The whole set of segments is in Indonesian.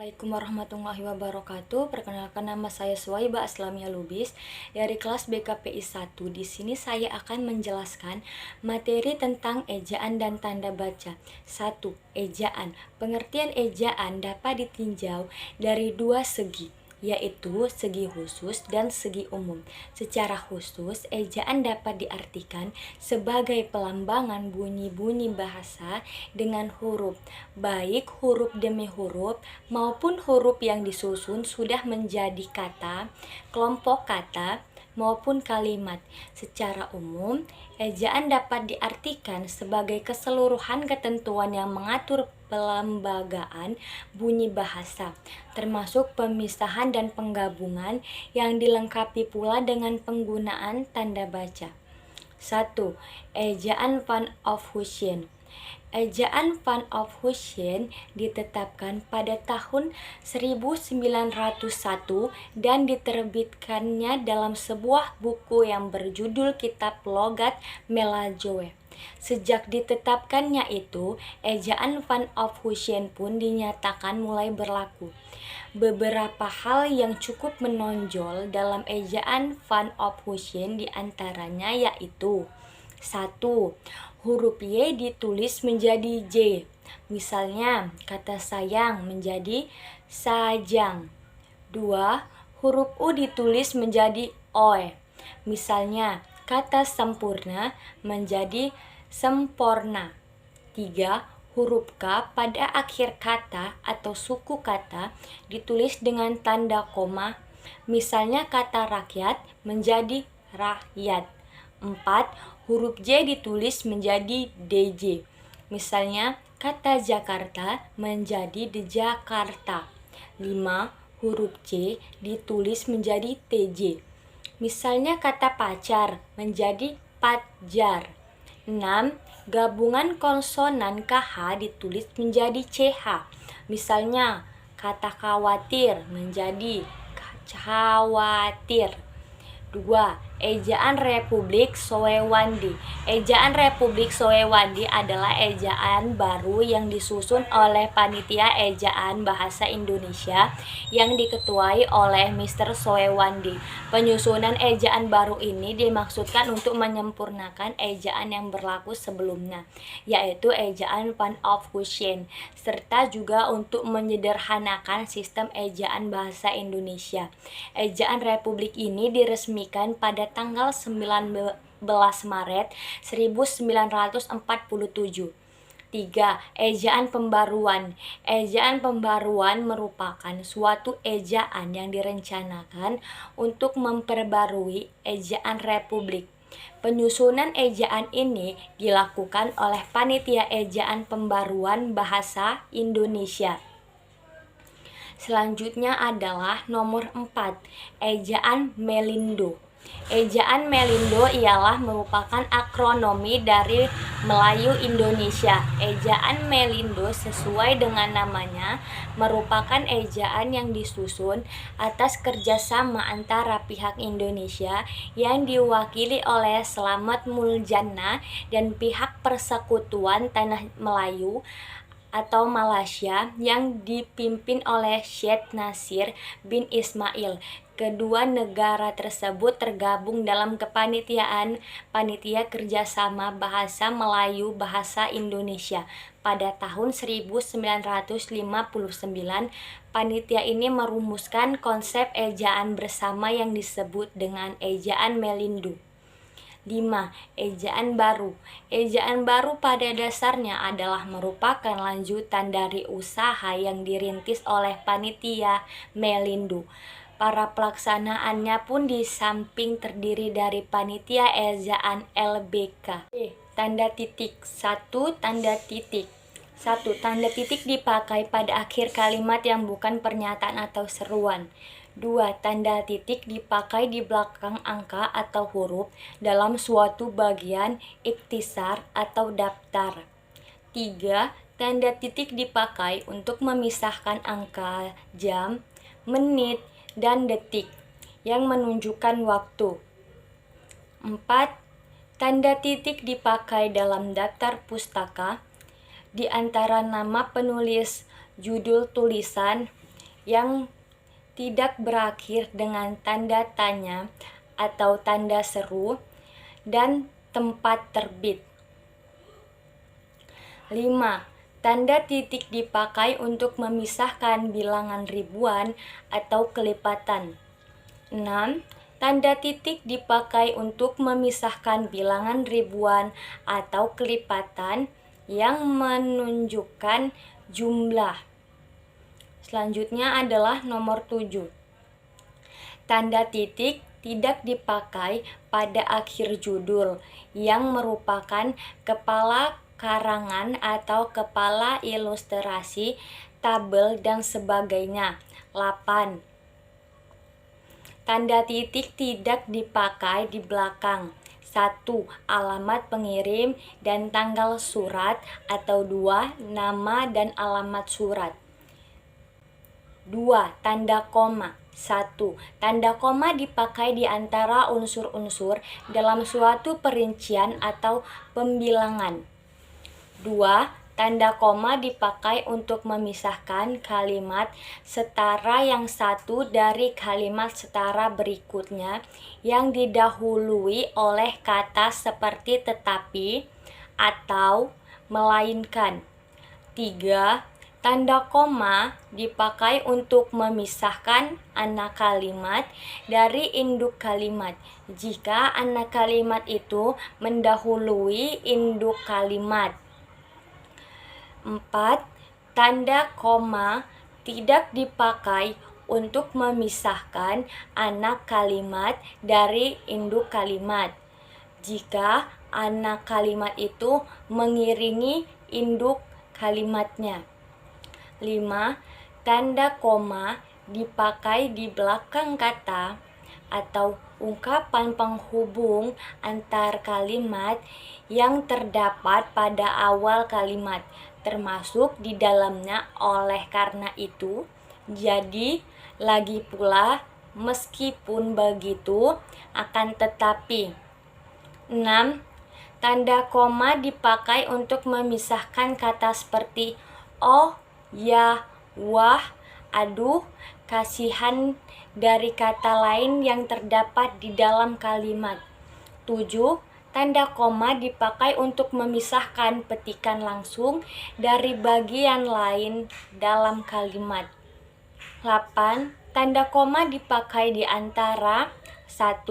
Assalamualaikum warahmatullahi wabarakatuh. Perkenalkan, nama saya Suwaiba Aslamia Lubis dari kelas BKPI 1. Di sini saya akan menjelaskan materi tentang ejaan dan tanda baca. 1. Ejaan. Pengertian ejaan dapat ditinjau dari dua segi, yaitu segi khusus dan segi umum. Secara khusus, ejaan dapat diartikan sebagai pelambangan bunyi-bunyi bahasa dengan huruf, baik huruf demi huruf maupun huruf yang disusun sudah menjadi kata, kelompok kata, maupun kalimat. Secara umum, ejaan dapat diartikan sebagai keseluruhan ketentuan yang mengatur pelembagaan bunyi bahasa, termasuk pemisahan dan penggabungan yang dilengkapi pula dengan penggunaan tanda baca. 1. Ejaan Van Ophuijsen. Ejaan Van Ophuijsen ditetapkan pada tahun 1901 dan diterbitkannya dalam sebuah buku yang berjudul Kitab Logat Melajoe. Sejak ditetapkannya itu, ejaan Van Ophuijsen pun dinyatakan mulai berlaku. Beberapa hal yang cukup menonjol dalam ejaan Van Ophuijsen diantaranya yaitu: 1. Huruf Y ditulis menjadi J. Misalnya, kata sayang menjadi sajang. 2. Huruf U ditulis menjadi OE. Misalnya, kata sempurna menjadi semporna. 3. Huruf K pada akhir kata atau suku kata ditulis dengan tanda koma. Misalnya, kata rakyat menjadi rakyat. 4. Huruf J ditulis menjadi DJ. Misalnya, kata Jakarta menjadi di Jakarta. 5. Huruf C ditulis menjadi TJ. Misalnya, kata pacar menjadi patjar. 6. Gabungan konsonan KH ditulis menjadi CH. Misalnya, kata khawatir menjadi khawatir. 2. Ejaan Republik Sowewandi. Ejaan Republik Sowewandi adalah ejaan baru yang disusun oleh Panitia Ejaan Bahasa Indonesia yang diketuai oleh Mr. Sowewandi. Penyusunan ejaan baru ini dimaksudkan untuk menyempurnakan ejaan yang berlaku sebelumnya, yaitu ejaan Van Ophuijsen, serta juga untuk menyederhanakan sistem ejaan bahasa Indonesia. Ejaan Republik ini diresmikan pada tanggal 19 Maret 1947. 3. Ejaan pembaruan. Ejaan pembaruan merupakan suatu ejaan yang direncanakan untuk memperbarui ejaan Republik. Penyusunan ejaan ini dilakukan oleh Panitia Ejaan Pembaruan Bahasa Indonesia. Selanjutnya adalah nomor 4, ejaan Melindo. Ejaan Melindo ialah merupakan akronomi dari Melayu Indonesia. Ejaan Melindo sesuai dengan namanya merupakan ejaan yang disusun atas kerjasama antara pihak Indonesia yang diwakili oleh Slamet Muljana dan pihak Persekutuan Tanah Melayu atau Malaysia yang dipimpin oleh Syed Nasir bin Ismail. Kedua negara tersebut tergabung dalam kepanitiaan Panitia Kerjasama Bahasa Melayu Bahasa Indonesia. Pada tahun 1959, panitia ini merumuskan konsep ejaan bersama yang disebut dengan ejaan Melindo. 5. Ejaan baru. Ejaan baru pada dasarnya adalah merupakan lanjutan dari usaha yang dirintis oleh Panitia Melindo. Para pelaksanaannya pun di samping terdiri dari Panitia Ejaan LBK. Tanda titik. 1. Tanda titik. 1. Tanda titik dipakai pada akhir kalimat yang bukan pernyataan atau seruan. 2. Tanda titik dipakai di belakang angka atau huruf dalam suatu bagian ikhtisar atau daftar. 3. Tanda titik dipakai untuk memisahkan angka jam, menit, dan detik yang menunjukkan waktu. 4. Tanda titik dipakai dalam daftar pustaka di antara nama penulis, judul tulisan, yang tidak berakhir dengan tanda tanya atau tanda seru, dan tempat terbit. 5. Tanda titik dipakai untuk memisahkan bilangan ribuan atau kelipatan. 6. Tanda titik dipakai untuk memisahkan bilangan ribuan atau kelipatan yang menunjukkan jumlah. Selanjutnya adalah nomor 7. Tanda titik tidak dipakai pada akhir judul yang merupakan kepala karangan atau kepala ilustrasi, tabel, dan sebagainya. 8. Tanda titik tidak dipakai di belakang. 1. Alamat pengirim dan tanggal surat, atau 2. Nama dan alamat surat. 2. Tanda koma. 1. Tanda koma dipakai di antara unsur-unsur dalam suatu perincian atau pembilangan. 2. Tanda koma dipakai untuk memisahkan kalimat setara yang satu dari kalimat setara berikutnya yang didahului oleh kata seperti tetapi atau melainkan. 3. Tanda koma dipakai untuk memisahkan anak kalimat dari induk kalimat jika anak kalimat itu mendahului induk kalimat. 4. Tanda koma tidak dipakai untuk memisahkan anak kalimat dari induk kalimat jika anak kalimat itu mengiringi induk kalimatnya. 5. Tanda koma dipakai di belakang kata atau ungkapan penghubung antar kalimat yang terdapat pada awal kalimat, termasuk di dalamnya. Oleh karena itu, jadi, lagi pula, meskipun begitu, akan tetapi. 6. Tanda koma dipakai untuk memisahkan kata seperti oh, ya, wah, aduh, kasihan dari kata lain yang terdapat di dalam kalimat. 7. Tanda koma dipakai untuk memisahkan petikan langsung dari bagian lain dalam kalimat. 8. Tanda koma dipakai di antara 1.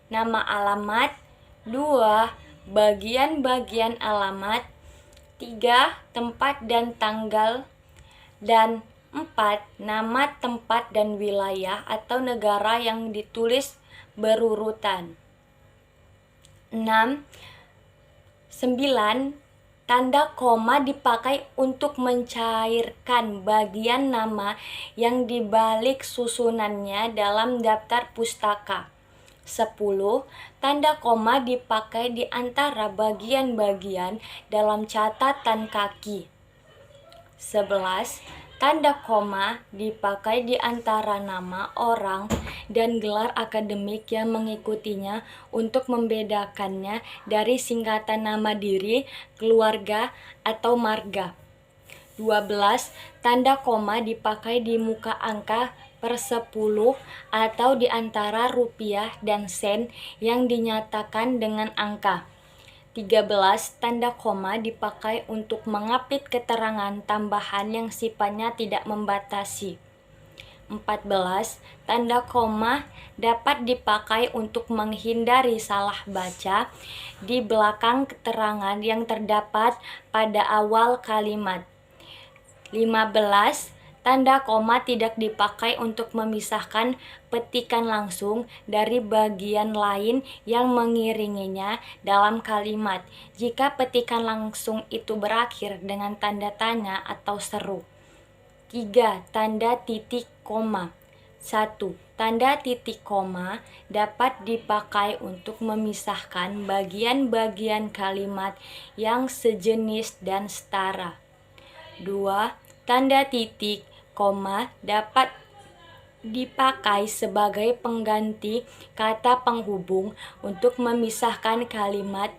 Nama alamat, 2. Bagian-bagian alamat, 3. Tempat dan tanggal, dan 4. Nama tempat dan wilayah atau negara yang ditulis berurutan. 9. Tanda koma dipakai untuk mencairkan bagian nama yang dibalik susunannya dalam daftar pustaka. 10. Tanda koma dipakai di antara bagian-bagian dalam catatan kaki. 11. Tanda koma dipakai di antara nama orang dan gelar akademik yang mengikutinya untuk membedakannya dari singkatan nama diri, keluarga, atau marga. 12. Tanda koma dipakai di muka angka per 10 atau di antara rupiah dan sen yang dinyatakan dengan angka. 13. Tanda koma dipakai untuk mengapit keterangan tambahan yang sifatnya tidak membatasi. 14. Tanda koma dapat dipakai untuk menghindari salah baca di belakang keterangan yang terdapat pada awal kalimat. 15. Tanda koma tidak dipakai untuk memisahkan petikan langsung dari bagian lain yang mengiringinya dalam kalimat jika petikan langsung itu berakhir dengan tanda tanya atau seru. 3. Tanda titik koma. 1. Tanda titik koma dapat dipakai untuk memisahkan bagian-bagian kalimat yang sejenis dan setara. 2. Tanda titik koma dapat dipakai sebagai pengganti kata penghubung untuk memisahkan kalimat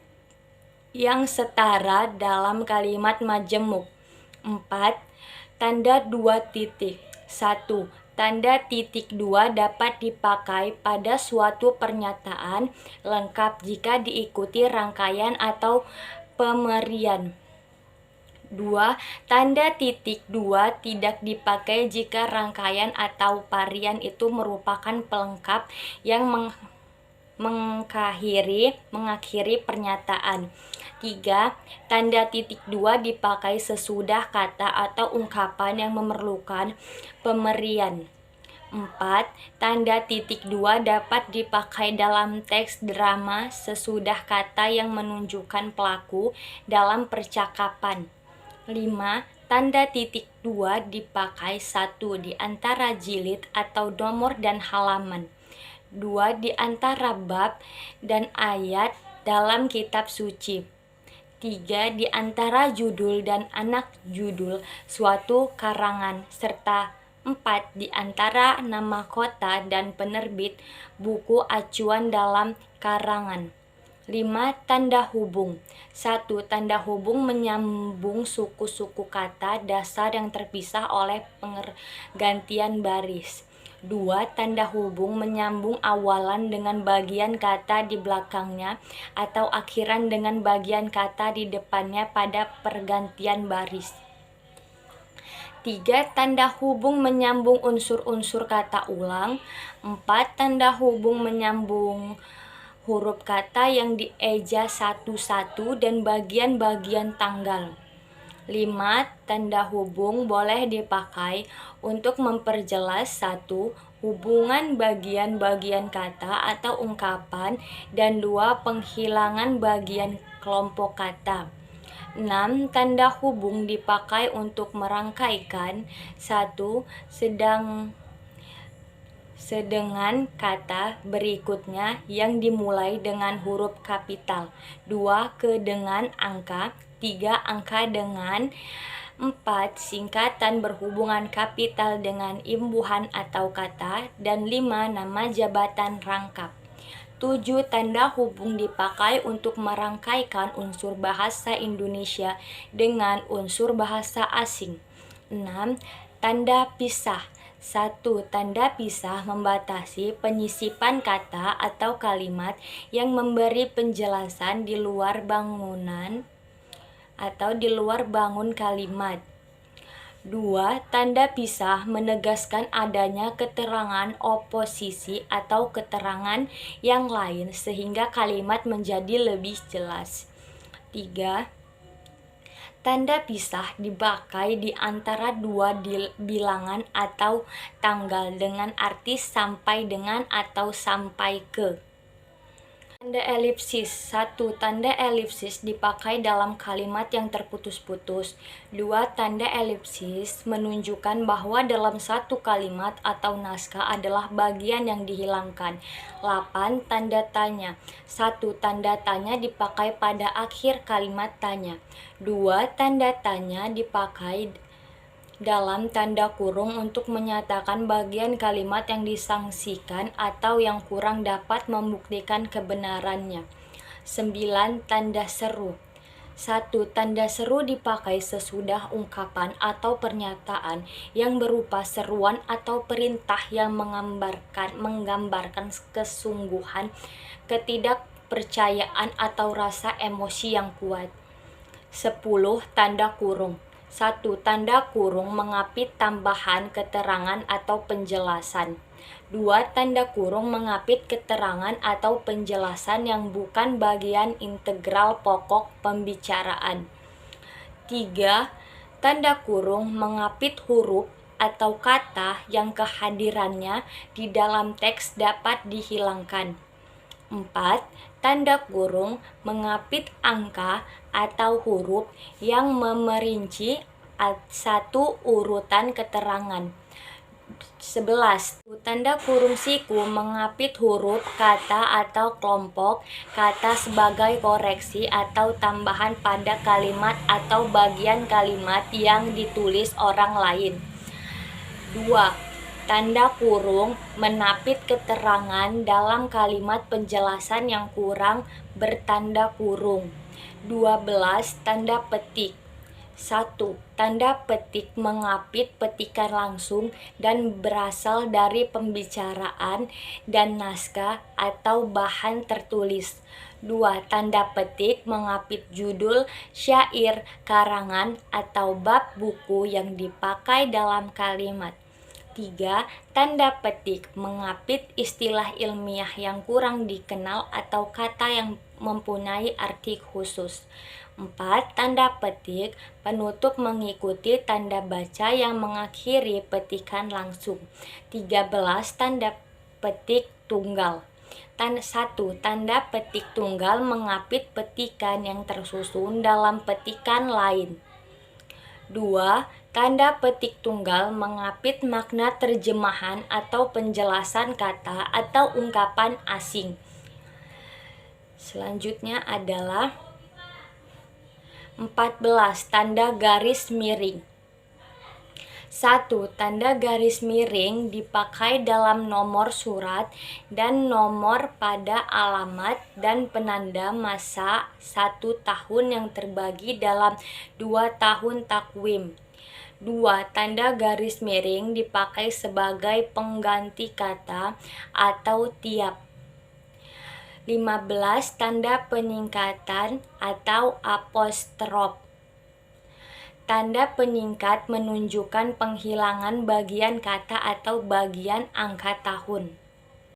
yang setara dalam kalimat majemuk. 4. Tanda dua titik. 1. Tanda titik 2 dapat dipakai pada suatu pernyataan lengkap jika diikuti rangkaian atau pemerian. 2. Tanda titik 2 tidak dipakai jika rangkaian atau parian itu merupakan pelengkap yang mengakhiri pernyataan. 3. Tanda titik 2 dipakai sesudah kata atau ungkapan yang memerlukan pemerian. 4. Tanda titik 2 dapat dipakai dalam teks drama sesudah kata yang menunjukkan pelaku dalam percakapan. 5. Tanda titik 2 dipakai 1 di antara jilid atau nomor dan halaman, 2 di antara bab dan ayat dalam kitab suci, 3 di antara judul dan anak judul suatu karangan, serta 4 di antara nama kota dan penerbit buku acuan dalam karangan. 5. Tanda hubung. 1. Tanda hubung menyambung suku-suku kata dasar yang terpisah oleh pergantian baris. 2. Tanda hubung menyambung awalan dengan bagian kata di belakangnya atau akhiran dengan bagian kata di depannya pada pergantian baris. 3. Tanda hubung menyambung unsur-unsur kata ulang. 4. Tanda hubung menyambung huruf kata yang dieja satu-satu dan bagian-bagian tanggal. 5. Tanda hubung boleh dipakai untuk memperjelas 1. Hubungan bagian-bagian kata atau ungkapan, dan 2. Penghilangan bagian kelompok kata. 6. Tanda hubung dipakai untuk merangkaikan 1. Sedengan kata berikutnya yang dimulai dengan huruf kapital, 2. Kedengan angka, 3. Angka dengan, 4. Singkatan berhubungan kapital dengan imbuhan atau kata, dan 5. Nama jabatan rangkap. 7. Tanda hubung dipakai untuk merangkaikan unsur bahasa Indonesia dengan unsur bahasa asing. 6. Tanda pisah. 1. Tanda pisah membatasi penyisipan kata atau kalimat yang memberi penjelasan di luar bangunan atau di luar bangun kalimat. 2. Tanda pisah menegaskan adanya keterangan oposisi atau keterangan yang lain sehingga kalimat menjadi lebih jelas. 3. Tanda pisah dipakai di antara dua bilangan atau tanggal dengan arti sampai dengan atau sampai ke. Tanda elipsis. 1. Tanda elipsis dipakai dalam kalimat yang terputus-putus. 2. Tanda elipsis menunjukkan bahwa dalam satu kalimat atau naskah adalah bagian yang dihilangkan. 8. Tanda tanya. 1. Tanda tanya dipakai pada akhir kalimat tanya. 2. Tanda tanya dipakai dalam tanda kurung untuk menyatakan bagian kalimat yang disangsikan atau yang kurang dapat membuktikan kebenarannya. 9. Tanda seru. 1. Tanda seru dipakai sesudah ungkapan atau pernyataan yang berupa seruan atau perintah yang menggambarkan kesungguhan, ketidakpercayaan atau rasa emosi yang kuat. 10. Tanda kurung. 1. Tanda kurung mengapit tambahan keterangan atau penjelasan. 2. Tanda kurung mengapit keterangan atau penjelasan yang bukan bagian integral pokok pembicaraan. 3. Tanda kurung mengapit huruf atau kata yang kehadirannya di dalam teks dapat dihilangkan. 4. Tanda kurung mengapit angka atau huruf yang memerinci satu urutan keterangan. 11. Tanda kurung siku mengapit huruf, kata atau kelompok kata sebagai koreksi atau tambahan pada kalimat atau bagian kalimat yang ditulis orang lain. 2. Tanda kurung menapit keterangan dalam kalimat penjelasan yang kurang bertanda kurung. 12. Tanda petik. 1. Tanda petik mengapit petikan langsung dan berasal dari pembicaraan dan naskah atau bahan tertulis. 2. Tanda petik mengapit judul, syair, karangan, atau bab buku yang dipakai dalam kalimat. 3. Tanda petik mengapit istilah ilmiah yang kurang dikenal atau kata yang mempunyai arti khusus. 4. Tanda petik penutup mengikuti tanda baca yang mengakhiri petikan langsung. 13. Tanda petik tunggal. 1. Tanda petik tunggal mengapit petikan yang tersusun dalam petikan lain. 2. Tanda petik tunggal mengapit makna terjemahan atau penjelasan kata atau ungkapan asing. Selanjutnya adalah 14. Tanda garis miring. 1. Tanda garis miring dipakai dalam nomor surat dan nomor pada alamat dan penanda masa 1 tahun yang terbagi dalam 2 tahun takwim. 2. Tanda garis miring dipakai sebagai pengganti kata atau tiap. 15. Tanda penyingkatan atau apostrof. Tanda penyingkat menunjukkan penghilangan bagian kata atau bagian angka tahun.